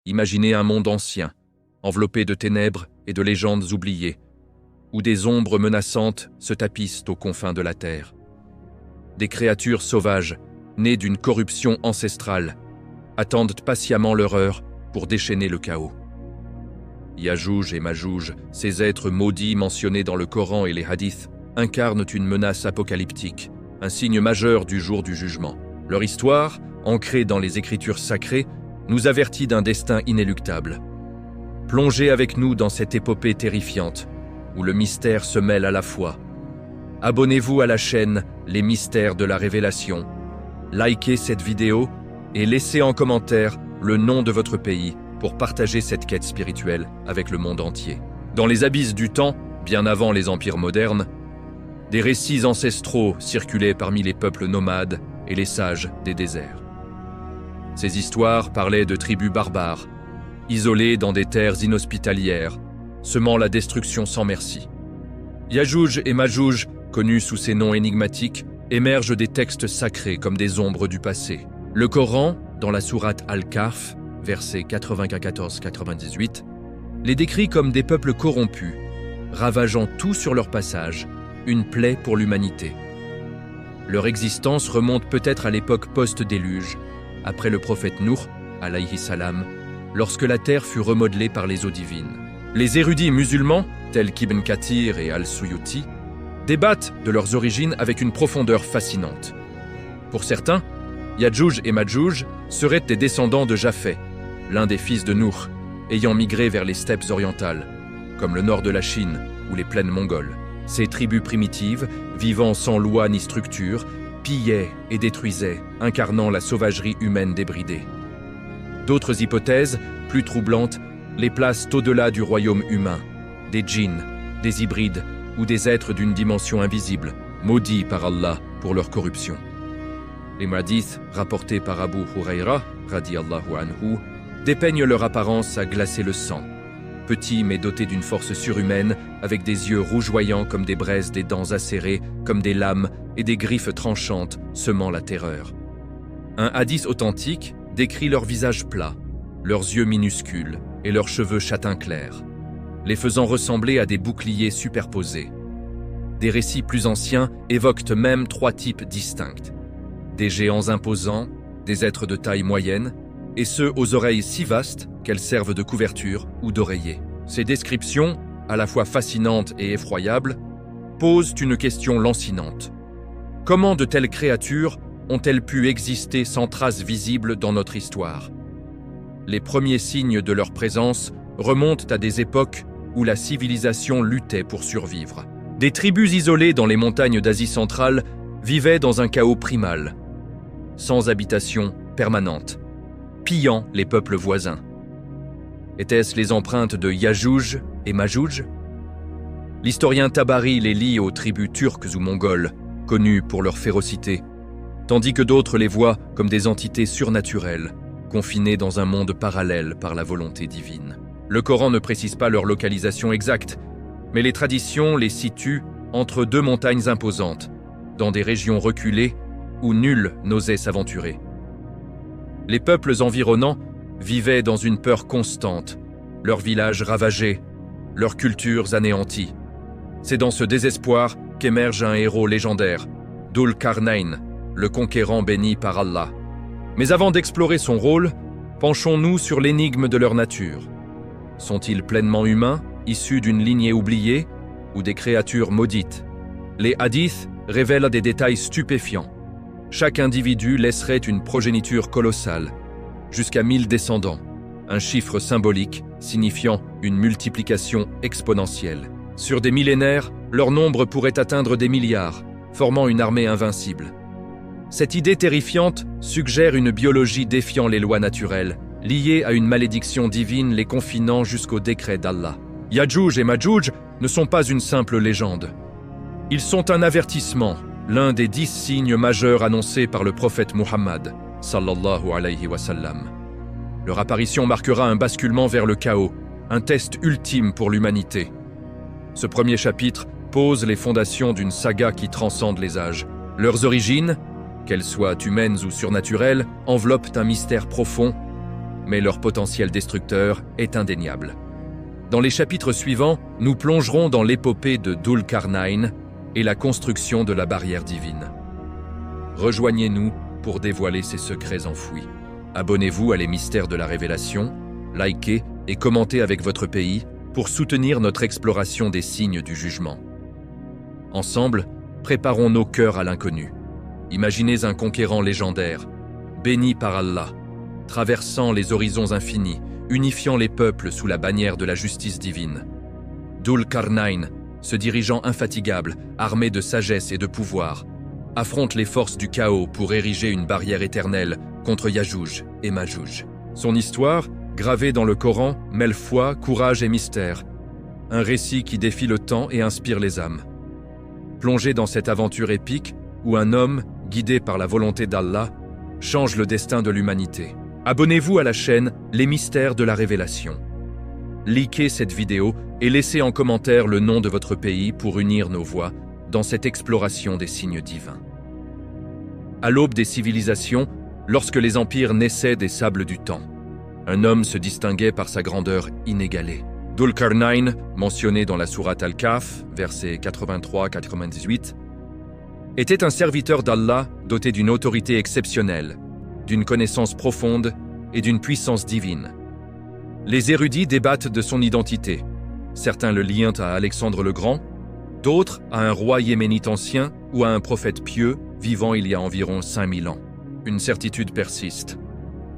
Imaginez un monde ancien, enveloppé de ténèbres et de légendes oubliées, où des ombres menaçantes se tapissent aux confins de la terre. Des créatures sauvages, nées d'une corruption ancestrale, attendent patiemment leur heure pour déchaîner le chaos. Yajouj et Majouj, ces êtres maudits mentionnés dans le Coran et les hadiths, incarnent une menace apocalyptique, un signe majeur du jour du jugement. Leur histoire, ancrée dans les écritures sacrées, nous avertit d'un destin inéluctable. Plongez avec nous dans cette épopée terrifiante, où le mystère se mêle à la foi. Abonnez-vous à la chaîne Les Mystères de la Révélation. Likez cette vidéo et laissez en commentaire le nom de votre pays pour partager cette quête spirituelle avec le monde entier. Dans les abysses du temps, bien avant les empires modernes, des récits ancestraux circulaient parmi les peuples nomades et les sages des déserts. Ces histoires parlaient de tribus barbares, isolées dans des terres inhospitalières, semant la destruction sans merci. Yajouj et Majouj, connus sous ces noms énigmatiques, émergent des textes sacrés comme des ombres du passé. Le Coran, dans la sourate Al-Kahf, versets 94-98, les décrit comme des peuples corrompus, ravageant tout sur leur passage, une plaie pour l'humanité. Leur existence remonte peut-être à l'époque post-déluge, après le prophète Nuh, alayhi salam, lorsque la terre fut remodelée par les eaux divines. Les érudits musulmans, tels qu'Ibn Kathir et Al-Suyuti, débattent de leurs origines avec une profondeur fascinante. Pour certains, Yajouj et Majouj seraient des descendants de Japheth, l'un des fils de Nuh, ayant migré vers les steppes orientales, comme le nord de la Chine ou les plaines mongoles. Ces tribus primitives, vivant sans loi ni structure, pillaient et détruisaient, incarnant la sauvagerie humaine débridée. D'autres hypothèses, plus troublantes, les placent au-delà du royaume humain, des djinns, des hybrides ou des êtres d'une dimension invisible, maudits par Allah pour leur corruption. Les hadiths rapportés par Abu Huraira, radiyallahu anhu, dépeignent leur apparence à glacer le sang. Petits mais dotés d'une force surhumaine, avec des yeux rougeoyants comme des braises, des dents acérées comme des lames et des griffes tranchantes semant la terreur. Un hadith authentique décrit leur visage plat, leurs yeux minuscules et leurs cheveux châtain clair, les faisant ressembler à des boucliers superposés. Des récits plus anciens évoquent même 3 types distincts. Des géants imposants, des êtres de taille moyenne, et ceux aux oreilles si vastes qu'elles servent de couverture ou d'oreiller. Ces descriptions, à la fois fascinantes et effroyables, posent une question lancinante. Comment de telles créatures ont-elles pu exister sans trace visible dans notre histoire? Les premiers signes de leur présence remontent à des époques où la civilisation luttait pour survivre. Des tribus isolées dans les montagnes d'Asie centrale vivaient dans un chaos primal, sans habitation permanente, pillant les peuples voisins. Étaient-ce les empreintes de Yajouj et Majouj? L'historien Tabari les lie aux tribus turques ou mongoles, connues pour leur férocité, tandis que d'autres les voient comme des entités surnaturelles, confinées dans un monde parallèle par la volonté divine. Le Coran ne précise pas leur localisation exacte, mais les traditions les situent entre 2 montagnes imposantes, dans des régions reculées où nul n'osait s'aventurer. Les peuples environnants vivaient dans une peur constante, leurs villages ravagés, leurs cultures anéanties. C'est dans ce désespoir qu'émerge un héros légendaire, Dhul Qarnayn, le conquérant béni par Allah. Mais avant d'explorer son rôle, penchons-nous sur l'énigme de leur nature. Sont-ils pleinement humains, issus d'une lignée oubliée, ou des créatures maudites? Les hadiths révèlent des détails stupéfiants. Chaque individu laisserait une progéniture colossale, jusqu'à 1000 descendants, un chiffre symbolique signifiant une multiplication exponentielle. Sur des millénaires, leur nombre pourrait atteindre des milliards, formant une armée invincible. Cette idée terrifiante suggère une biologie défiant les lois naturelles, liée à une malédiction divine les confinant jusqu'au décret d'Allah. Yajouj et Majouj ne sont pas une simple légende. Ils sont un avertissement, l'un des 10 signes majeurs annoncés par le prophète Muhammad, sallallahu alayhi wa sallam. Leur apparition marquera un basculement vers le chaos, un test ultime pour l'humanité. Ce premier chapitre pose les fondations d'une saga qui transcende les âges. Leurs origines, qu'elles soient humaines ou surnaturelles, enveloppent un mystère profond, mais leur potentiel destructeur est indéniable. Dans les chapitres suivants, nous plongerons dans l'épopée de Dhul-Qarnayn et la construction de la barrière divine. Rejoignez-nous pour dévoiler ces secrets enfouis. Abonnez-vous à les mystères de la révélation, likez et commentez avec votre pays pour soutenir notre exploration des signes du jugement. Ensemble, préparons nos cœurs à l'inconnu. Imaginez un conquérant légendaire, béni par Allah, traversant les horizons infinis, unifiant les peuples sous la bannière de la justice divine. Dhul-Qarnayn, ce dirigeant infatigable, armé de sagesse et de pouvoir, affronte les forces du chaos pour ériger une barrière éternelle contre Yajouj et Majouj. Son histoire, gravée dans le Coran, mêle foi, courage et mystère. Un récit qui défie le temps et inspire les âmes. Plongez dans cette aventure épique où un homme, guidé par la volonté d'Allah, change le destin de l'humanité. Abonnez-vous à la chaîne Les Mystères de la Révélation. Likez cette vidéo et laissez en commentaire le nom de votre pays pour unir nos voix dans cette exploration des signes divins. À l'aube des civilisations, lorsque les empires naissaient des sables du temps, un homme se distinguait par sa grandeur inégalée. Dhul-Qarnayn, mentionné dans la sourate Al-Kahf, versets 83-98, était un serviteur d'Allah doté d'une autorité exceptionnelle, d'une connaissance profonde et d'une puissance divine. Les érudits débattent de son identité. Certains le lient à Alexandre le Grand, d'autres à un roi yéménite ancien ou à un prophète pieux vivant il y a environ 5000 ans. Une certitude persiste.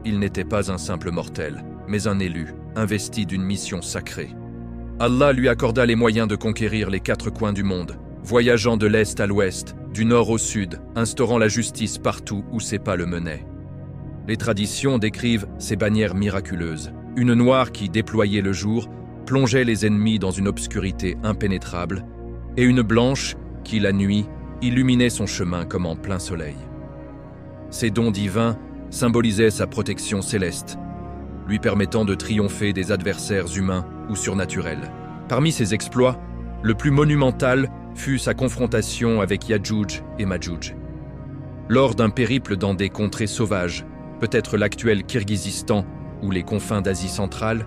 Il n'était pas un simple mortel, mais un élu, investi d'une mission sacrée. Allah lui accorda les moyens de conquérir les 4 coins du monde, voyageant de l'est à l'ouest, du nord au sud, instaurant la justice partout où ses pas le menaient. Les traditions décrivent ces bannières miraculeuses. Une noire qui, déployée le jour, plongeait les ennemis dans une obscurité impénétrable, et une blanche qui, la nuit, illuminait son chemin comme en plein soleil. Ces dons divins symbolisaient sa protection céleste, lui permettant de triompher des adversaires humains ou surnaturels. Parmi ses exploits, le plus monumental fut sa confrontation avec Yajouj et Majouj. Lors d'un périple dans des contrées sauvages, peut-être l'actuel Kirghizistan ou les confins d'Asie centrale,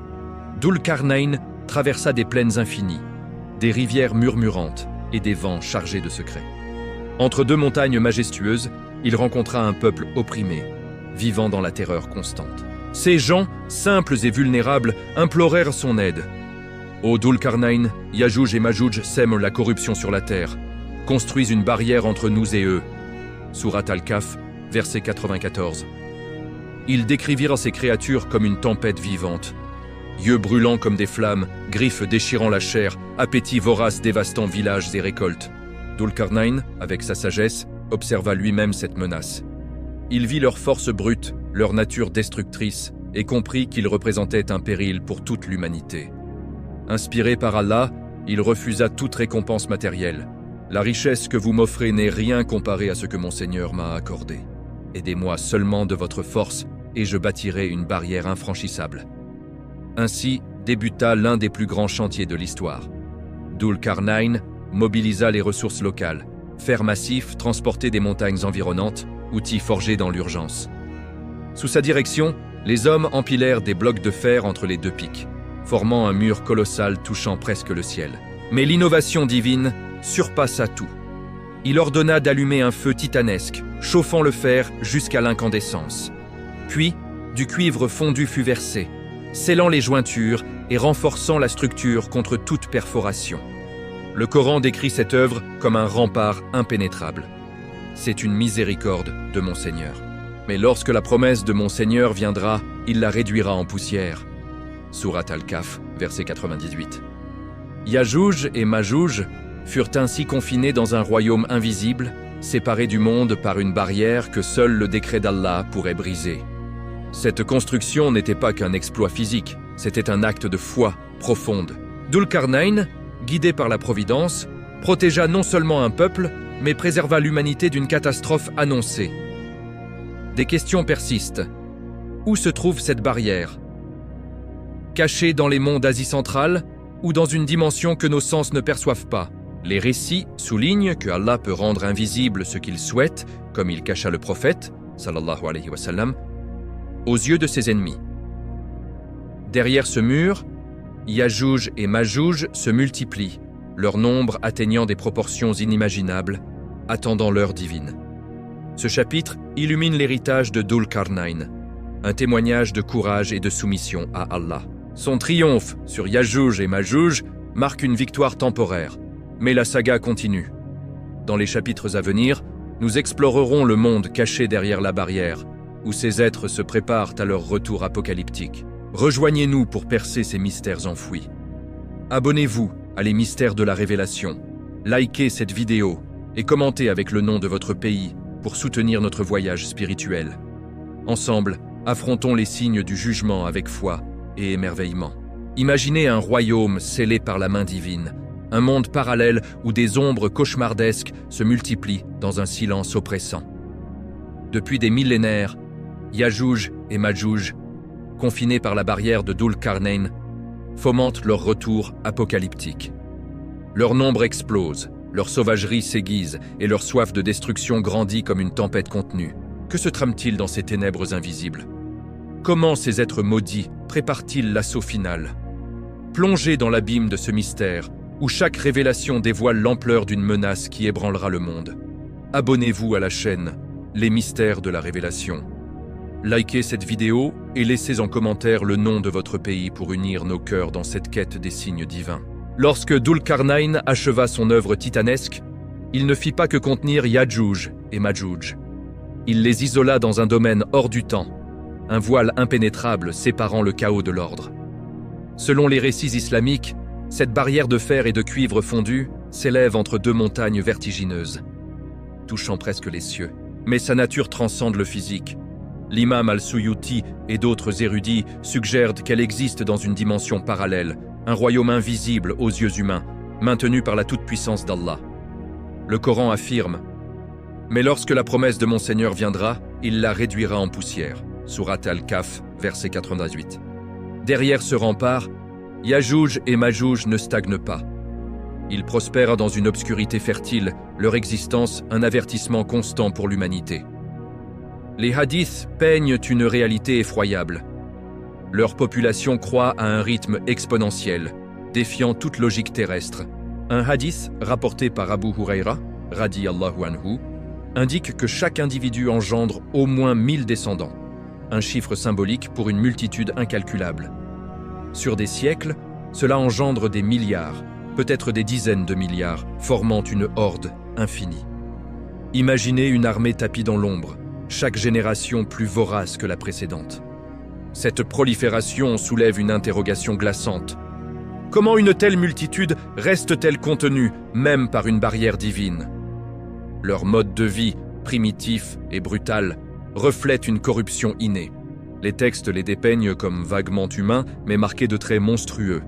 Dhul-Qarnayn traversa des plaines infinies, des rivières murmurantes et des vents chargés de secrets. Entre 2 montagnes majestueuses, il rencontra un peuple opprimé, vivant dans la terreur constante. Ces gens, simples et vulnérables, implorèrent son aide. Ô Dhul-Qarnayn, Yajouj et Majouj sèment la corruption sur la terre, construisent une barrière entre nous et eux. Sourate Al-Kahf, verset 94. Ils décrivirent ces créatures comme une tempête vivante. Yeux brûlants comme des flammes, griffes déchirant la chair, appétit vorace dévastant villages et récoltes. Dhul-Qarnayn, avec sa sagesse, observa lui-même cette menace. Il vit leur force brute, leur nature destructrice, et comprit qu'ils représentaient un péril pour toute l'humanité. Inspiré par Allah, il refusa toute récompense matérielle. La richesse que vous m'offrez n'est rien comparé à ce que mon Seigneur m'a accordé. Aidez-moi seulement de votre force, et je bâtirai une barrière infranchissable. Ainsi débuta l'un des plus grands chantiers de l'histoire. Dhul-Qarnayn mobilisa les ressources locales, fers massifs transportés des montagnes environnantes, outils forgés dans l'urgence. Sous sa direction, les hommes empilèrent des blocs de fer entre les 2 pics, formant un mur colossal touchant presque le ciel. Mais l'innovation divine surpassa tout. Il ordonna d'allumer un feu titanesque, chauffant le fer jusqu'à l'incandescence. Puis, du cuivre fondu fut versé, scellant les jointures et renforçant la structure contre toute perforation. Le Coran décrit cette œuvre comme un rempart impénétrable. C'est une miséricorde de mon Seigneur. Mais lorsque la promesse de mon Seigneur viendra, il la réduira en poussière. Sourate Al-Kahf, verset 98. Yajouj et Majouj furent ainsi confinés dans un royaume invisible, séparés du monde par une barrière que seul le décret d'Allah pourrait briser. Cette construction n'était pas qu'un exploit physique, c'était un acte de foi profonde. Dhul-Qarnayn, guidé par la Providence, protégea non seulement un peuple, mais préserva l'humanité d'une catastrophe annoncée. Des questions persistent. Où se trouve cette barrière? Cachée dans les monts d'Asie centrale ou dans une dimension que nos sens ne perçoivent pas? Les récits soulignent que Allah peut rendre invisible ce qu'il souhaite, comme il cacha le prophète, sallallahu alayhi wa sallam, aux yeux de ses ennemis. Derrière ce mur, Yajouj et Majouj se multiplient, leur nombre atteignant des proportions inimaginables, attendant l'heure divine. Ce chapitre illumine l'héritage de Dhul-Qarnayn, un témoignage de courage et de soumission à Allah. Son triomphe sur Yajouj et Majouj marque une victoire temporaire, mais la saga continue. Dans les chapitres à venir, nous explorerons le monde caché derrière la barrière, où ces êtres se préparent à leur retour apocalyptique. Rejoignez-nous pour percer ces mystères enfouis. Abonnez-vous à les mystères de la révélation. Likez cette vidéo et commentez avec le nom de votre pays pour soutenir notre voyage spirituel. Ensemble, affrontons les signes du jugement avec foi et émerveillement. Imaginez un royaume scellé par la main divine, un monde parallèle où des ombres cauchemardesques se multiplient dans un silence oppressant. Depuis des millénaires, Yajouj et Majouj, confinés par la barrière de Dhul-Qarnayn, fomentent leur retour apocalyptique. Leur nombre explose, leur sauvagerie s'aiguise et leur soif de destruction grandit comme une tempête contenue. Que se trame-t-il dans ces ténèbres invisibles? Comment ces êtres maudits préparent-ils l'assaut final? Plongez dans l'abîme de ce mystère, où chaque révélation dévoile l'ampleur d'une menace qui ébranlera le monde. Abonnez-vous à la chaîne Les Mystères de la Révélation. Likez cette vidéo et laissez en commentaire le nom de votre pays pour unir nos cœurs dans cette quête des signes divins. Lorsque Dhul-Qarnayn acheva son œuvre titanesque, il ne fit pas que contenir Yajouj et Majouj. Il les isola dans un domaine hors du temps, un voile impénétrable séparant le chaos de l'ordre. Selon les récits islamiques, cette barrière de fer et de cuivre fondu s'élève entre deux montagnes vertigineuses, touchant presque les cieux. Mais sa nature transcende le physique. L'imam al-Suyuti et d'autres érudits suggèrent qu'elle existe dans une dimension parallèle, un royaume invisible aux yeux humains, maintenu par la toute-puissance d'Allah. Le Coran affirme « Mais lorsque la promesse de mon Seigneur viendra, il la réduira en poussière » Surat al-Kahf, verset 98. Derrière ce rempart, Yajouj et Majouj ne stagnent pas. Ils prospèrent dans une obscurité fertile, leur existence un avertissement constant pour l'humanité. Les hadiths peignent une réalité effroyable. Leur population croît à un rythme exponentiel, défiant toute logique terrestre. Un hadith rapporté par Abu Huraira, radiyallahu anhu, indique que chaque individu engendre au moins 1000 descendants, un chiffre symbolique pour une multitude incalculable. Sur des siècles, cela engendre des milliards, peut-être des dizaines de milliards, formant une horde infinie. Imaginez une armée tapie dans l'ombre, chaque génération plus vorace que la précédente. Cette prolifération soulève une interrogation glaçante. Comment une telle multitude reste-t-elle contenue, même par une barrière divine? Leur mode de vie, primitif et brutal, reflète une corruption innée. Les textes les dépeignent comme vaguement humains, mais marqués de traits monstrueux.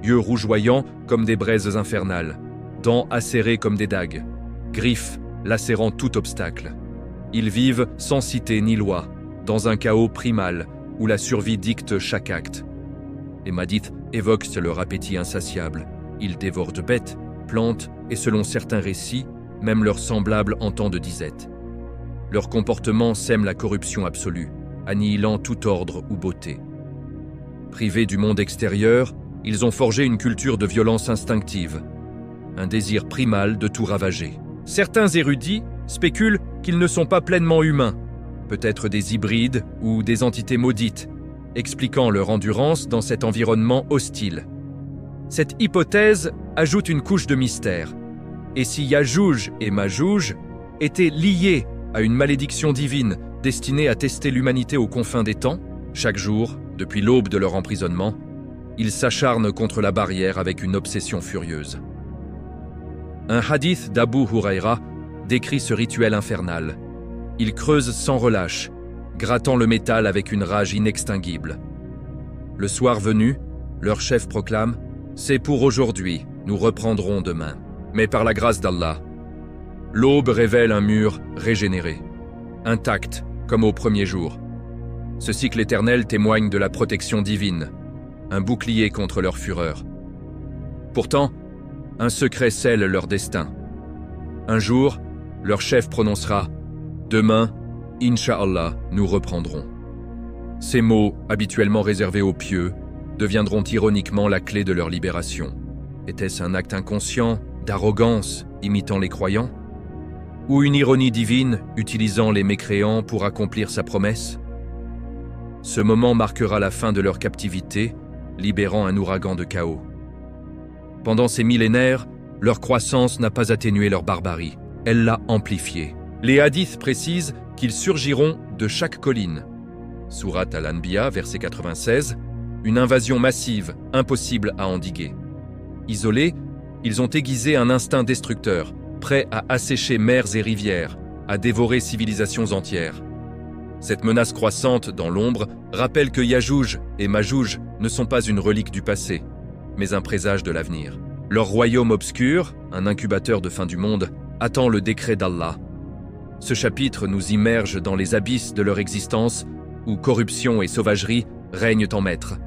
Yeux rougeoyants comme des braises infernales, dents acérées comme des dagues, griffes lacérant tout obstacle. Ils vivent sans cité ni loi, dans un chaos primal où la survie dicte chaque acte. Les hadiths évoquent leur appétit insatiable. Ils dévorent de bêtes, plantes et, selon certains récits, même leurs semblables en temps de disette. Leur comportement sème la corruption absolue, annihilant tout ordre ou beauté. Privés du monde extérieur, ils ont forgé une culture de violence instinctive, un désir primal de tout ravager. Certains érudits spéculent qu'ils ne sont pas pleinement humains, peut-être des hybrides ou des entités maudites, expliquant leur endurance dans cet environnement hostile. Cette hypothèse ajoute une couche de mystère. Et si Yajouj et Majouj étaient liés à une malédiction divine destinée à tester l'humanité aux confins des temps, chaque jour, depuis l'aube de leur emprisonnement, ils s'acharnent contre la barrière avec une obsession furieuse. Un hadith d'Abu Huraira décrit ce rituel infernal. Ils creusent sans relâche, grattant le métal avec une rage inextinguible. Le soir venu, leur chef proclame « C'est pour aujourd'hui, nous reprendrons demain ». Mais par la grâce d'Allah, l'aube révèle un mur régénéré, intact comme au premier jour. Ce cycle éternel témoigne de la protection divine, un bouclier contre leur fureur. Pourtant, un secret scelle leur destin. Un jour, leur chef prononcera « Demain, Inch'Allah, nous reprendrons ». Ces mots, habituellement réservés aux pieux, deviendront ironiquement la clé de leur libération. Était-ce un acte inconscient, d'arrogance, imitant les croyants? Ou une ironie divine, utilisant les mécréants pour accomplir sa promesse? Ce moment marquera la fin de leur captivité, libérant un ouragan de chaos. Pendant ces millénaires, leur croissance n'a pas atténué leur barbarie, elle l'a amplifiée. Les hadiths précisent qu'ils surgiront de chaque colline. Sourate Al-Anbiya, verset 96, une invasion massive, impossible à endiguer. Isolés, ils ont aiguisé un instinct destructeur, prêt à assécher mers et rivières, à dévorer civilisations entières. Cette menace croissante dans l'ombre rappelle que Yajouj et Majouj ne sont pas une relique du passé, mais un présage de l'avenir. Leur royaume obscur, un incubateur de fin du monde, attend le décret d'Allah. Ce chapitre nous immerge dans les abysses de leur existence, où corruption et sauvagerie règnent en maître.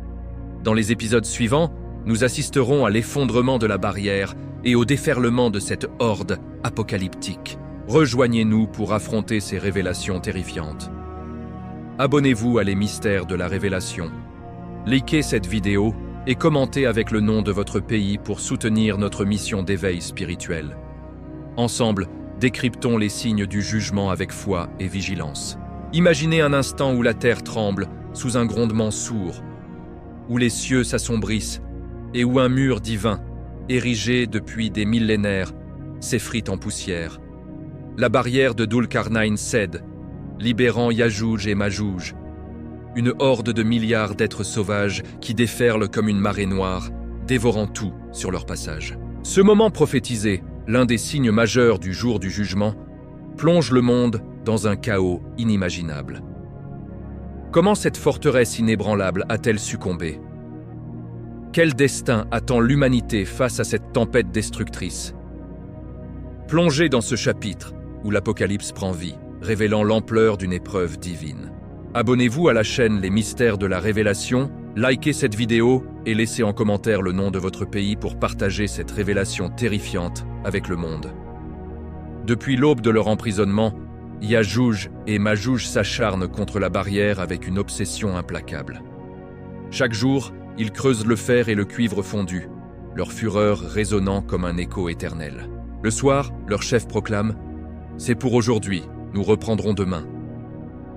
Dans les épisodes suivants, nous assisterons à l'effondrement de la barrière et au déferlement de cette horde apocalyptique. Rejoignez-nous pour affronter ces révélations terrifiantes. Abonnez-vous à Les Mystères de la Révélation. Likez cette vidéo et commentez avec le nom de votre pays pour soutenir notre mission d'éveil spirituel. Ensemble, décryptons les signes du jugement avec foi et vigilance. Imaginez un instant où la terre tremble sous un grondement sourd, où les cieux s'assombrissent et où un mur divin, érigé depuis des millénaires, s'effrite en poussière. La barrière de Dul-Qarnayn cède, libérant Yajouj et Majouj, une horde de milliards d'êtres sauvages qui déferlent comme une marée noire, dévorant tout sur leur passage. Ce moment prophétisé, l'un des signes majeurs du jour du jugement, plonge le monde dans un chaos inimaginable. Comment cette forteresse inébranlable a-t-elle succombé? Quel destin attend l'humanité face à cette tempête destructrice? Plongez dans ce chapitre où l'Apocalypse prend vie, révélant l'ampleur d'une épreuve divine. Abonnez-vous à la chaîne Les Mystères de la Révélation, likez cette vidéo et laissez en commentaire le nom de votre pays pour partager cette révélation terrifiante avec le monde. Depuis l'aube de leur emprisonnement, Yajouj et Majouj s'acharnent contre la barrière avec une obsession implacable. Chaque jour, ils creusent le fer et le cuivre fondu, leur fureur résonnant comme un écho éternel. Le soir, leur chef proclame « C'est pour aujourd'hui, nous reprendrons demain ».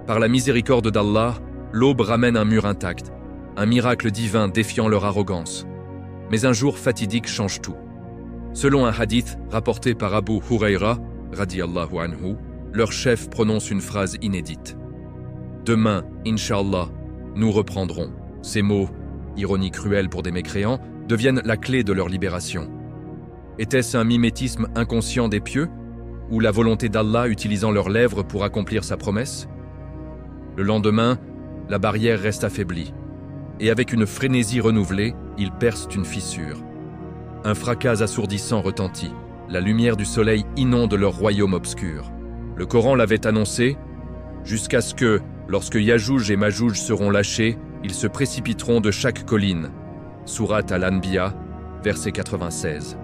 Par la miséricorde d'Allah, l'aube ramène un mur intact, un miracle divin défiant leur arrogance. Mais un jour fatidique change tout. Selon un hadith rapporté par Abu Huraira, radiyallahu anhu, leur chef prononce une phrase inédite. « Demain, Inch'Allah, nous reprendrons ». Ces mots, ironie cruelle pour des mécréants, deviennent la clé de leur libération. Était-ce un mimétisme inconscient des pieux, ou la volonté d'Allah utilisant leurs lèvres pour accomplir sa promesse? Le lendemain, la barrière reste affaiblie, et avec une frénésie renouvelée, ils percent une fissure. Un fracas assourdissant retentit, la lumière du soleil inonde leur royaume obscur. Le Coran l'avait annoncé, jusqu'à ce que, lorsque Yajouj et Majouj seront lâchés, ils se précipiteront de chaque colline. Sourate Al-Anbiya, verset 96.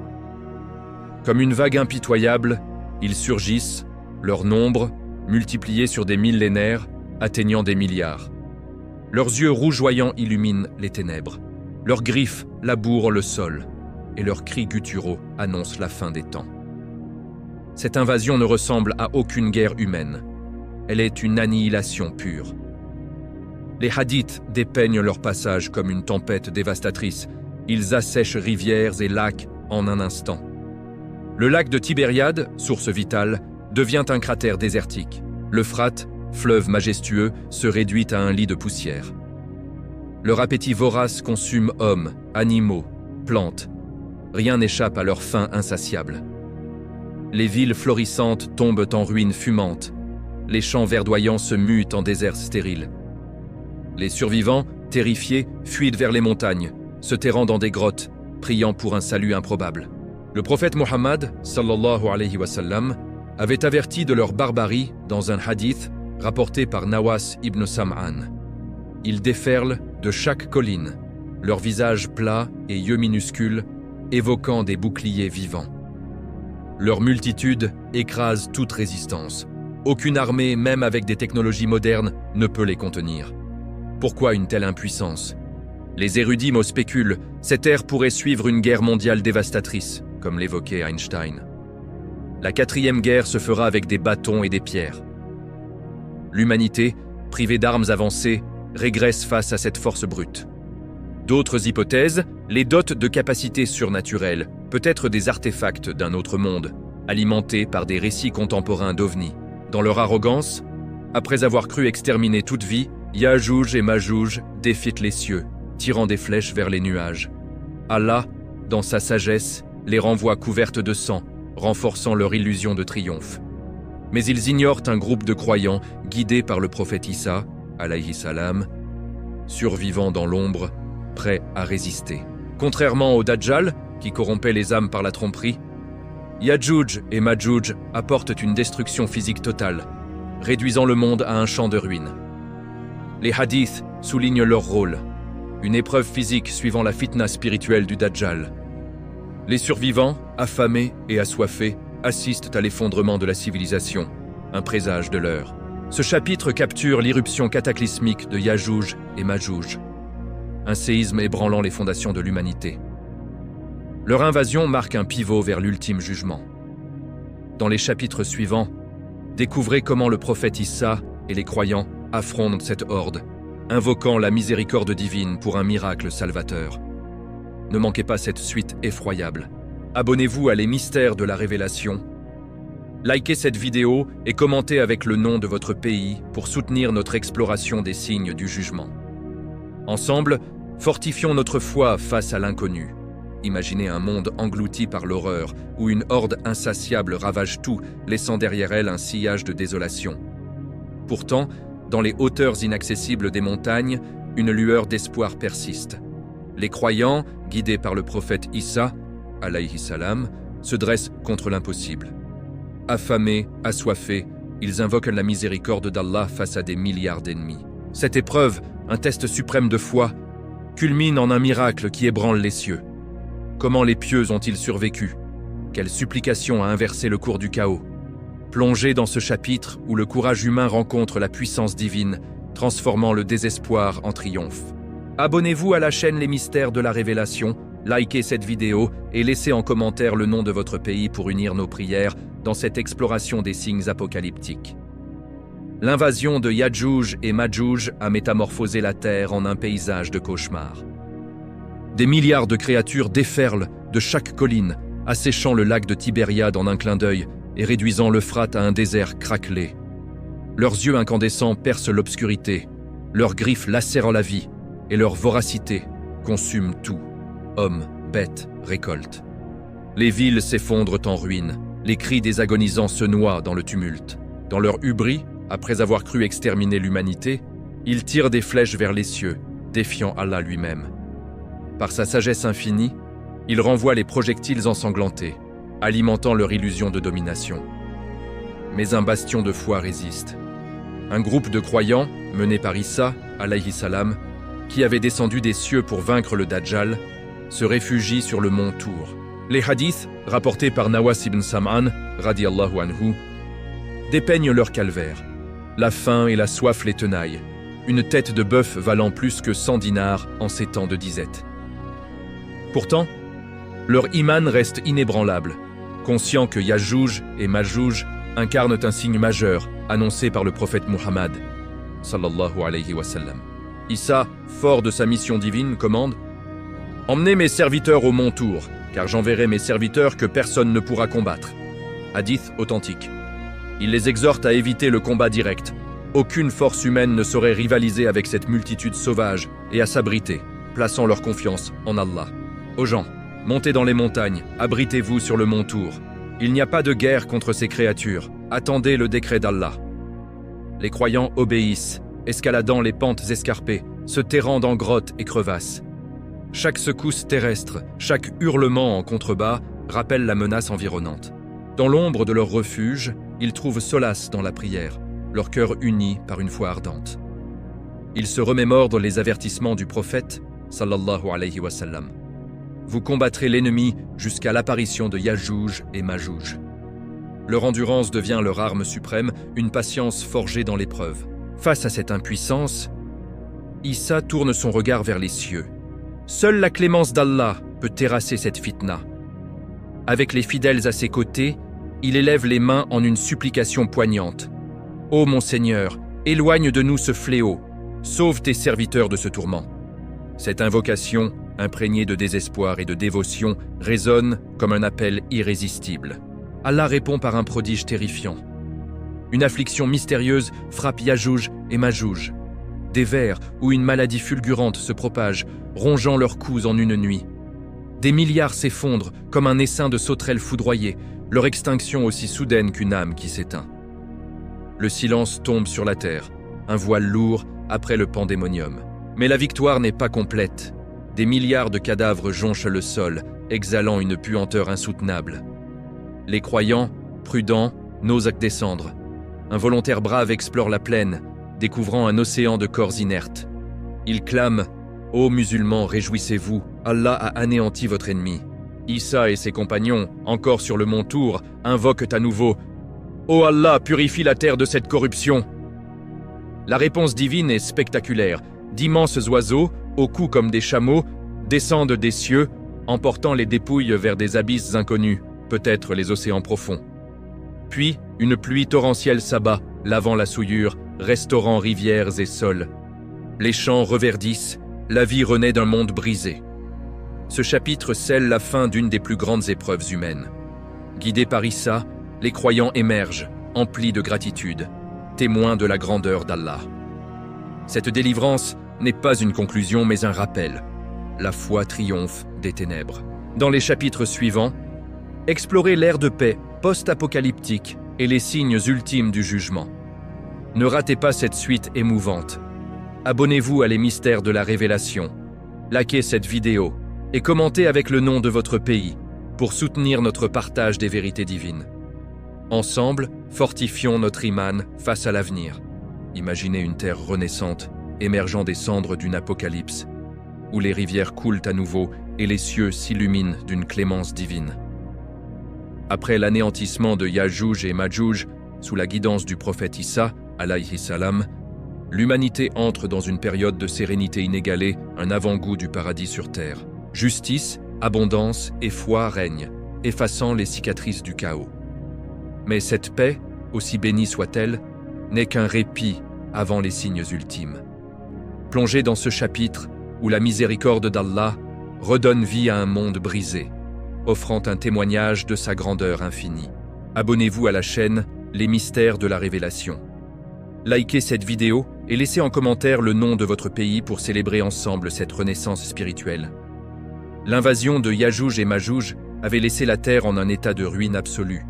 Comme une vague impitoyable, ils surgissent, leur nombre, multiplié sur des millénaires, atteignant des milliards. Leurs yeux rougeoyants illuminent les ténèbres. Leurs griffes labourent le sol, et leurs cris gutturaux annoncent la fin des temps. Cette invasion ne ressemble à aucune guerre humaine. Elle est une annihilation pure. Les hadiths dépeignent leur passage comme une tempête dévastatrice. Ils assèchent rivières et lacs en un instant. Le lac de Tibériade, source vitale, devient un cratère désertique. L'Euphrate, fleuve majestueux, se réduit à un lit de poussière. Leur appétit vorace consume hommes, animaux, plantes. Rien n'échappe à leur faim insatiable. Les villes florissantes tombent en ruines fumantes. Les champs verdoyants se muent en déserts stériles. Les survivants, terrifiés, fuient vers les montagnes, se terrant dans des grottes, priant pour un salut improbable. Le prophète Mohammed, sallallahu alayhi wa sallam, avait averti de leur barbarie dans un hadith rapporté par Nawas ibn Sam'an. Ils déferlent de chaque colline, leurs visages plats et yeux minuscules, évoquant des boucliers vivants. Leur multitude écrase toute résistance. Aucune armée, même avec des technologies modernes, ne peut les contenir. Pourquoi une telle impuissance? Les érudits spéculent, cette ère pourrait suivre une guerre mondiale dévastatrice, comme l'évoquait Einstein. La 4e guerre se fera avec des bâtons et des pierres. L'humanité, privée d'armes avancées, régresse face à cette force brute. D'autres hypothèses, les dotent de capacités surnaturelles, peut-être des artefacts d'un autre monde, alimentés par des récits contemporains d'OVNI. Dans leur arrogance, après avoir cru exterminer toute vie, Yajouj et Majouj défitent les cieux, tirant des flèches vers les nuages. Allah, dans sa sagesse, les renvoie couvertes de sang, renforçant leur illusion de triomphe. Mais ils ignorent un groupe de croyants guidés par le prophète Issa, alayhi salam, survivant dans l'ombre, prêts à résister. Contrairement au Dajjal, qui corrompait les âmes par la tromperie, Yajouj et Majouj apportent une destruction physique totale, réduisant le monde à un champ de ruines. Les hadiths soulignent leur rôle, une épreuve physique suivant la fitna spirituelle du Dajjal. Les survivants, affamés et assoiffés, assistent à l'effondrement de la civilisation, un présage de l'heure. Ce chapitre capture l'irruption cataclysmique de Yajouj et Majouj, un séisme ébranlant les fondations de l'humanité. Leur invasion marque un pivot vers l'ultime jugement. Dans les chapitres suivants, découvrez comment le prophète Issa et les croyants affrontent cette horde, invoquant la miséricorde divine pour un miracle salvateur. Ne manquez pas cette suite effroyable. Abonnez-vous à Les Mystères de la Révélation. Likez cette vidéo et commentez avec le nom de votre pays pour soutenir notre exploration des signes du jugement. Ensemble, fortifions notre foi face à l'inconnu. Imaginez un monde englouti par l'horreur, où une horde insatiable ravage tout, laissant derrière elle un sillage de désolation. Pourtant, dans les hauteurs inaccessibles des montagnes, une lueur d'espoir persiste. Les croyants, guidés par le prophète Issa, alayhi salam, se dressent contre l'impossible. Affamés, assoiffés, ils invoquent la miséricorde d'Allah face à des milliards d'ennemis. Cette épreuve, un test suprême de foi, culmine en un miracle qui ébranle les cieux. Comment les pieux ont-ils survécu? Quelle supplication a inversé le cours du chaos? Plongez dans ce chapitre où le courage humain rencontre la puissance divine, transformant le désespoir en triomphe. Abonnez-vous à la chaîne Les Mystères de la Révélation, likez cette vidéo et laissez en commentaire le nom de votre pays pour unir nos prières dans cette exploration des signes apocalyptiques. L'invasion de Yajouj et Majouj a métamorphosé la Terre en un paysage de cauchemar. Des milliards de créatures déferlent de chaque colline, asséchant le lac de Tibériade en un clin d'œil et réduisant l'Euphrate à un désert craquelé. Leurs yeux incandescents percent l'obscurité, leurs griffes lacèrent la vie et leur voracité consume tout, hommes, bêtes, récoltes. Les villes s'effondrent en ruines, les cris des agonisants se noient dans le tumulte. Dans leur hubris, après avoir cru exterminer l'humanité, ils tirent des flèches vers les cieux, défiant Allah lui-même. Par sa sagesse infinie, il renvoie les projectiles ensanglantés, alimentant leur illusion de domination. Mais un bastion de foi résiste. Un groupe de croyants, mené par Issa, alayhi salam, qui avait descendu des cieux pour vaincre le Dajjal, se réfugie sur le mont Tour. Les hadiths, rapportés par Nawas ibn Sam'an, radiyallahu anhu, dépeignent leur calvaire. La faim et la soif les tenaillent, une tête de bœuf valant plus que 100 dinars en ces temps de disette. Pourtant, leur iman reste inébranlable, conscient que Yajouj et Majouj incarnent un signe majeur annoncé par le prophète Muhammad, sallallahu alayhi wa sallam. Issa, fort de sa mission divine, commande « Emmenez mes serviteurs au mont Tour, car j'enverrai mes serviteurs que personne ne pourra combattre. » Hadith authentique. Il les exhorte à éviter le combat direct. Aucune force humaine ne saurait rivaliser avec cette multitude sauvage et à s'abriter, plaçant leur confiance en Allah. Aux gens, montez dans les montagnes, abritez-vous sur le mont Tour. Il n'y a pas de guerre contre ces créatures. Attendez le décret d'Allah. Les croyants obéissent, escaladant les pentes escarpées, se terrant dans grottes et crevasses. Chaque secousse terrestre, chaque hurlement en contrebas rappelle la menace environnante. Dans l'ombre de leur refuge, ils trouvent solace dans la prière, leur cœur uni par une foi ardente. Ils se remémorent les avertissements du prophète, sallallahu alayhi wa sallam. Vous combattrez l'ennemi jusqu'à l'apparition de Yajouj et Majouj. Leur endurance devient leur arme suprême, une patience forgée dans l'épreuve. Face à cette impuissance, Issa tourne son regard vers les cieux, Seule la clémence d'Allah peut terrasser cette fitna. Avec les fidèles à ses côtés, il élève les mains en une supplication poignante. Ô mon Seigneur, éloigne de nous ce fléau, sauve tes serviteurs de ce tourment. Cette invocation, imprégnée de désespoir et de dévotion, résonne comme un appel irrésistible. Allah répond par un prodige terrifiant. Une affliction mystérieuse frappe Yajouj et Majouj. Des vers où une maladie fulgurante se propage, rongeant leurs cous en une nuit. Des milliards s'effondrent comme un essaim de sauterelles foudroyées, leur extinction aussi soudaine qu'une âme qui s'éteint. Le silence tombe sur la terre, un voile lourd après le pandémonium. Mais la victoire n'est pas complète. Des milliards de cadavres jonchent le sol, exhalant une puanteur insoutenable. Les croyants, prudents, n'osent descendre. Un volontaire brave explore la plaine, découvrant un océan de corps inertes. Il clame « Ô musulmans, réjouissez-vous, Allah a anéanti votre ennemi ». Issa et ses compagnons, encore sur le mont Tour, invoquent à nouveau « Ô Allah, purifie la terre de cette corruption ». La réponse divine est spectaculaire. D'immenses oiseaux, au cou comme des chameaux, descendent des cieux, emportant les dépouilles vers des abysses inconnus, peut-être les océans profonds. Puis, une pluie torrentielle s'abat, lavant la souillure, restaurant rivières et sols. Les champs reverdissent, la vie renaît d'un monde brisé. Ce chapitre scelle la fin d'une des plus grandes épreuves humaines. Guidés par Issa, les croyants émergent, emplis de gratitude, témoins de la grandeur d'Allah. Cette délivrance n'est pas une conclusion mais un rappel. La foi triomphe des ténèbres. Dans les chapitres suivants, explorez l'ère de paix post-apocalyptique et les signes ultimes du jugement. Ne ratez pas cette suite émouvante. Abonnez-vous à les mystères de la révélation. Likez cette vidéo et commentez avec le nom de votre pays pour soutenir notre partage des vérités divines. Ensemble, fortifions notre iman face à l'avenir. Imaginez une terre renaissante, émergeant des cendres d'une apocalypse, où les rivières coulent à nouveau et les cieux s'illuminent d'une clémence divine. Après l'anéantissement de Yajouj et Majouj, sous la guidance du prophète Issa, alayhi salam, l'humanité entre dans une période de sérénité inégalée, un avant-goût du paradis sur terre. Justice, abondance et foi règnent, effaçant les cicatrices du chaos. Mais cette paix, aussi bénie soit-elle, n'est qu'un répit avant les signes ultimes. Plongez dans ce chapitre où la miséricorde d'Allah redonne vie à un monde brisé, offrant un témoignage de sa grandeur infinie. Abonnez-vous à la chaîne Les Mystères de la Révélation. Likez cette vidéo et laissez en commentaire le nom de votre pays pour célébrer ensemble cette renaissance spirituelle. L'invasion de Yajouj et Majouj avait laissé la terre en un état de ruine absolue.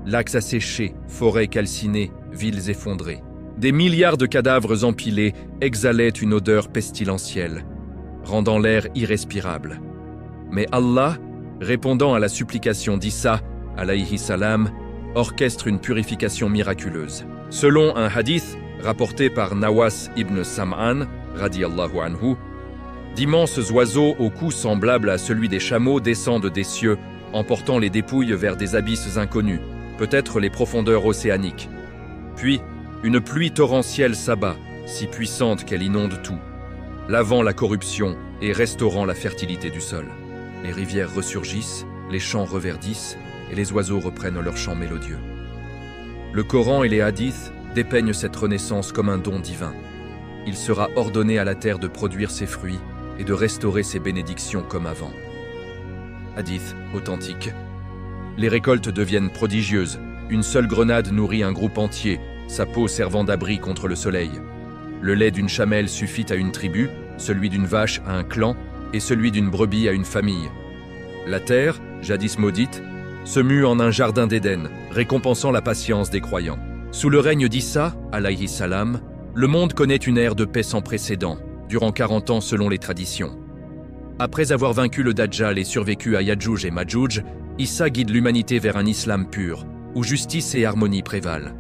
Lacs asséchés, forêts calcinées, villes effondrées. Des milliards de cadavres empilés exhalaient une odeur pestilentielle, rendant l'air irrespirable. Mais Allah, répondant à la supplication d'Issa, alayhi salam, orchestre une purification miraculeuse. Selon un hadith rapporté par Nawas ibn Sam'an, radiyallahu anhu, d'immenses oiseaux au cou semblable à celui des chameaux descendent des cieux, emportant les dépouilles vers des abysses inconnus, peut-être les profondeurs océaniques. Puis, une pluie torrentielle s'abat, si puissante qu'elle inonde tout, lavant la corruption et restaurant la fertilité du sol. Les rivières ressurgissent, les champs reverdissent et les oiseaux reprennent leur chant mélodieux. Le Coran et les hadiths dépeignent cette renaissance comme un don divin. Il sera ordonné à la terre de produire ses fruits et de restaurer ses bénédictions comme avant. Hadith authentique. Les récoltes deviennent prodigieuses. Une seule grenade nourrit un groupe entier, sa peau servant d'abri contre le soleil. Le lait d'une chamelle suffit à une tribu, celui d'une vache à un clan et celui d'une brebis à une famille. La terre, jadis maudite, se mue en un jardin d'Éden, récompensant la patience des croyants. Sous le règne d'Issa, alayhi salam, le monde connaît une ère de paix sans précédent, durant 40 ans selon les traditions. Après avoir vaincu le Dajjal et survécu à Yajouj et Majouj, Issa guide l'humanité vers un islam pur, où justice et harmonie prévalent.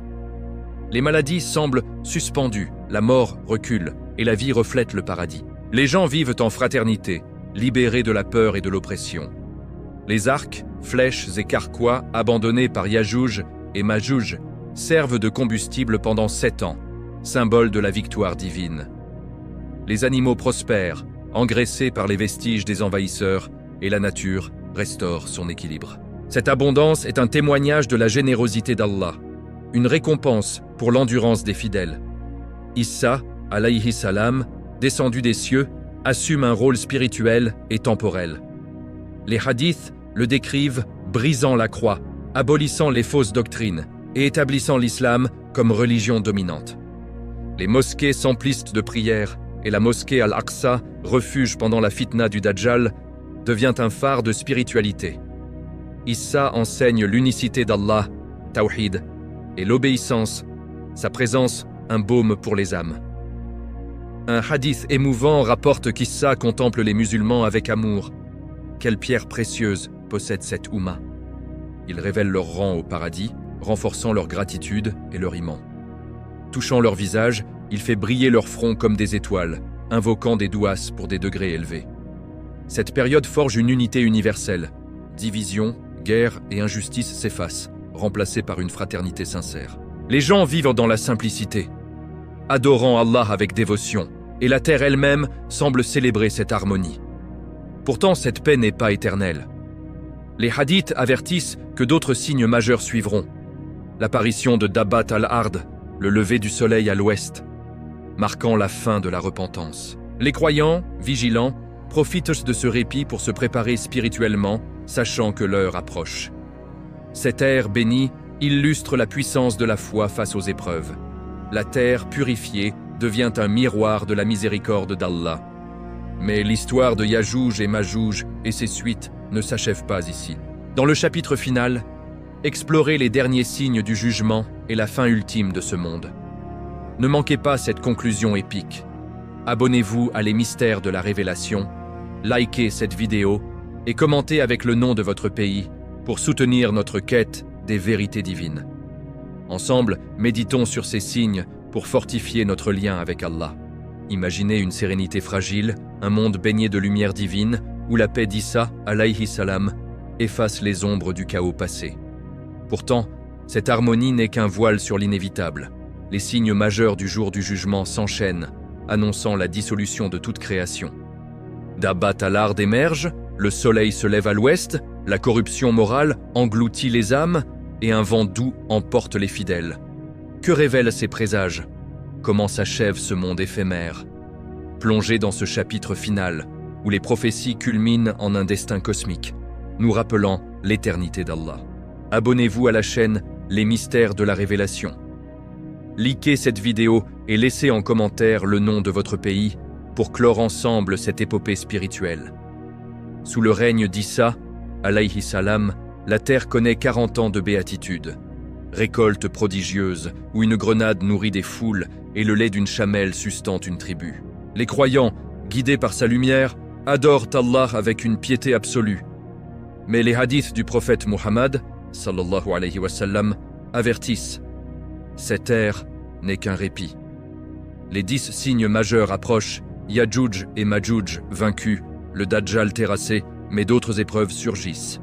Les maladies semblent suspendues, la mort recule et la vie reflète le paradis. Les gens vivent en fraternité, libérés de la peur et de l'oppression. Les arcs, flèches et carquois abandonnés par Yajouj et Majouj servent de combustible pendant 7 ans, symbole de la victoire divine. Les animaux prospèrent, engraissée par les vestiges des envahisseurs, et la nature restaure son équilibre. Cette abondance est un témoignage de la générosité d'Allah, une récompense pour l'endurance des fidèles. Issa, alayhi salam, descendu des cieux, assume un rôle spirituel et temporel. Les hadiths le décrivent brisant la croix, abolissant les fausses doctrines et établissant l'islam comme religion dominante. Les mosquées s'emplissent de prières et la mosquée Al-Aqsa, refuge pendant la fitna du Dajjal, devient un phare de spiritualité. Issa enseigne l'unicité d'Allah, Tawhid, et l'obéissance, sa présence, un baume pour les âmes. Un hadith émouvant rapporte qu'Issa contemple les musulmans avec amour. Quelle pierre précieuse possède cette Oumma. Il révèle leur rang au paradis, renforçant leur gratitude et leur iman. Touchant leur visage, il fait briller leur front comme des étoiles, invoquant des douas pour des degrés élevés. Cette période forge une unité universelle. Division, guerre et injustice s'effacent, remplacées par une fraternité sincère. Les gens vivent dans la simplicité, adorant Allah avec dévotion, et la terre elle-même semble célébrer cette harmonie. Pourtant, cette paix n'est pas éternelle. Les hadiths avertissent que d'autres signes majeurs suivront. L'apparition de Dabbat al-Ard, le lever du soleil à l'ouest, marquant la fin de la repentance. Les croyants, vigilants, profitent de ce répit pour se préparer spirituellement, sachant que l'heure approche. Cette ère bénie illustre la puissance de la foi face aux épreuves. La terre purifiée devient un miroir de la miséricorde d'Allah. Mais l'histoire de Yajouj et Majouj et ses suites ne s'achève pas ici. Dans le chapitre final, explorez les derniers signes du jugement et la fin ultime de ce monde. Ne manquez pas cette conclusion épique. Abonnez-vous à Les Mystères de la Révélation, likez cette vidéo et commentez avec le nom de votre pays pour soutenir notre quête des vérités divines. Ensemble, méditons sur ces signes pour fortifier notre lien avec Allah. Imaginez une sérénité fragile, un monde baigné de lumière divine, où la paix d'Issa, alayhi salam, efface les ombres du chaos passé. Pourtant, cette harmonie n'est qu'un voile sur l'inévitable. Les signes majeurs du jour du jugement s'enchaînent, annonçant la dissolution de toute création. Dabbat al-Ard émerge, le soleil se lève à l'ouest, la corruption morale engloutit les âmes et un vent doux emporte les fidèles. Que révèlent ces présages? Comment s'achève ce monde éphémère? Plongez dans ce chapitre final, où les prophéties culminent en un destin cosmique, nous rappelant l'éternité d'Allah. Abonnez-vous à la chaîne Les Mystères de la Révélation. Likez cette vidéo et laissez en commentaire le nom de votre pays pour clore ensemble cette épopée spirituelle. Sous le règne d'Issa, alayhi salam, la terre connaît 40 ans de béatitude. Récolte prodigieuse, où une grenade nourrit des foules et le lait d'une chamelle sustente une tribu. Les croyants, guidés par sa lumière, adorent Allah avec une piété absolue. Mais les hadiths du prophète Muhammad, sallallahu alayhi wa sallam, avertissent. Cette ère n'est qu'un répit. Les 10 signes majeurs approchent, Yajouj et Majouj vaincus, le Dajjal terrassé, mais d'autres épreuves surgissent.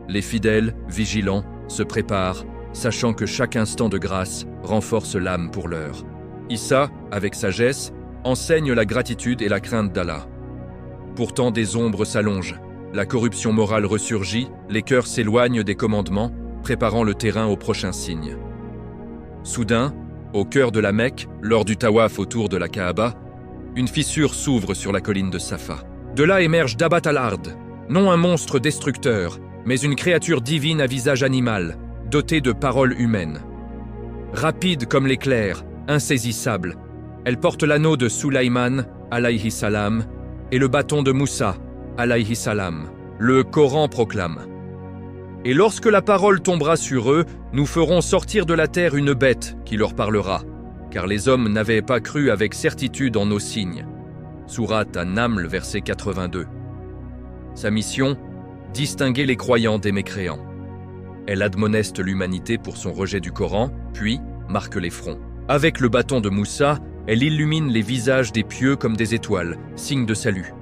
Les fidèles, vigilants, se préparent, sachant que chaque instant de grâce renforce l'âme pour l'heure. Issa, avec sagesse, enseigne la gratitude et la crainte d'Allah. Pourtant des ombres s'allongent, la corruption morale ressurgit, les cœurs s'éloignent des commandements, préparant le terrain au prochain signe. Soudain, au cœur de la Mecque, lors du tawaf autour de la Kaaba, une fissure s'ouvre sur la colline de Safa. De là émerge Dabbat al-Ard, non un monstre destructeur, mais une créature divine à visage animal, dotée de paroles humaines. Rapide comme l'éclair, insaisissable, elle porte l'anneau de Sulaiman, alayhi salam, et le bâton de Moussa, alayhi salam. Le Coran proclame. Et lorsque la parole tombera sur eux, nous ferons sortir de la terre une bête qui leur parlera, car les hommes n'avaient pas cru avec certitude en nos signes. Sourate An-Naml, verset 82. Sa mission, distinguer les croyants des mécréants. Elle admoneste l'humanité pour son rejet du Coran, puis marque les fronts. Avec le bâton de Moussa, elle illumine les visages des pieux comme des étoiles, signe de salut.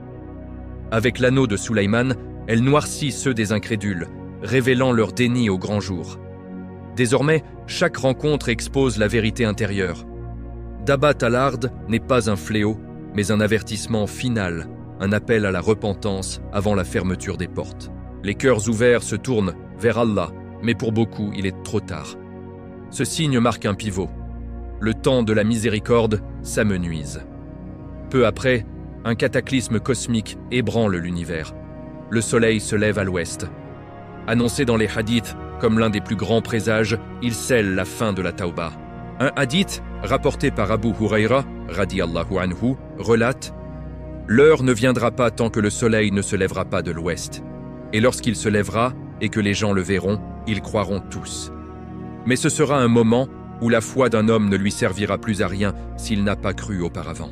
Avec l'anneau de Sulaiman, elle noircit ceux des incrédules, révélant leur déni au grand jour. Désormais, chaque rencontre expose la vérité intérieure. Dabbat al-Ard n'est pas un fléau, mais un avertissement final, un appel à la repentance avant la fermeture des portes. Les cœurs ouverts se tournent vers Allah, mais pour beaucoup, il est trop tard. Ce signe marque un pivot. Le temps de la miséricorde s'amenuise. Peu après, un cataclysme cosmique ébranle l'univers. Le soleil se lève à l'ouest. Annoncé dans les hadiths comme l'un des plus grands présages, il scelle la fin de la Tawbah. Un hadith, rapporté par Abu Huraira, radiyallahu anhu, relate « L'heure ne viendra pas tant que le soleil ne se lèvera pas de l'ouest. Et lorsqu'il se lèvera, et que les gens le verront, ils croiront tous. Mais ce sera un moment où la foi d'un homme ne lui servira plus à rien s'il n'a pas cru auparavant.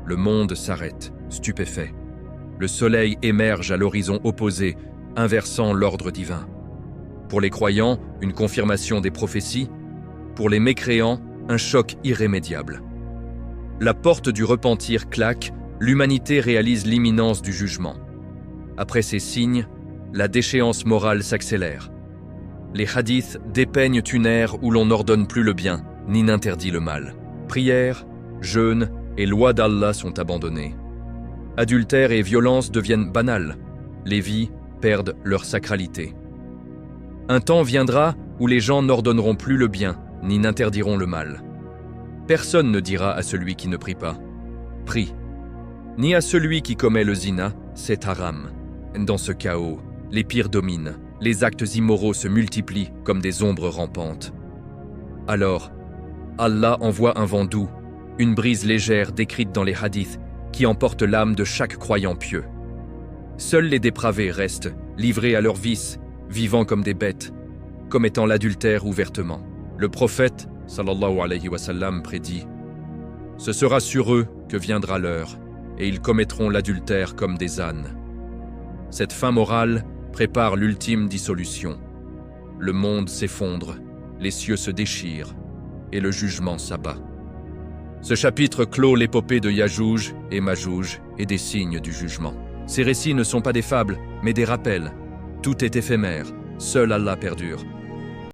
Le monde s'arrête, stupéfait. Le soleil émerge à l'horizon opposé, inversant l'ordre divin. Pour les croyants, une confirmation des prophéties. Pour les mécréants, un choc irrémédiable. La porte du repentir claque, l'humanité réalise l'imminence du jugement. Après ces signes, la déchéance morale s'accélère. Les hadiths dépeignent une ère où l'on n'ordonne plus le bien, ni n'interdit le mal. Prières, jeûnes et lois d'Allah sont abandonnées. Adultère et violence deviennent banales. Les vies perdent leur sacralité. Un temps viendra où les gens n'ordonneront plus le bien, ni n'interdiront le mal. Personne ne dira à celui qui ne prie pas « Prie », ni à celui qui commet le zina « C'est haram ». Dans ce chaos, les pires dominent, les actes immoraux se multiplient comme des ombres rampantes. Alors, Allah envoie un vent doux, une brise légère décrite dans les hadiths qui emporte l'âme de chaque croyant pieux. Seuls les dépravés restent, livrés à leurs vices, vivant comme des bêtes, commettant l'adultère ouvertement. Le prophète, sallallahu alayhi wa sallam, prédit « Ce sera sur eux que viendra l'heure, et ils commettront l'adultère comme des ânes. » Cette fin morale prépare l'ultime dissolution. Le monde s'effondre, les cieux se déchirent, et le jugement s'abat. Ce chapitre clôt l'épopée de Yajouj et Majouj et des signes du jugement. Ces récits ne sont pas des fables, mais des rappels. Tout est éphémère, seul Allah perdure.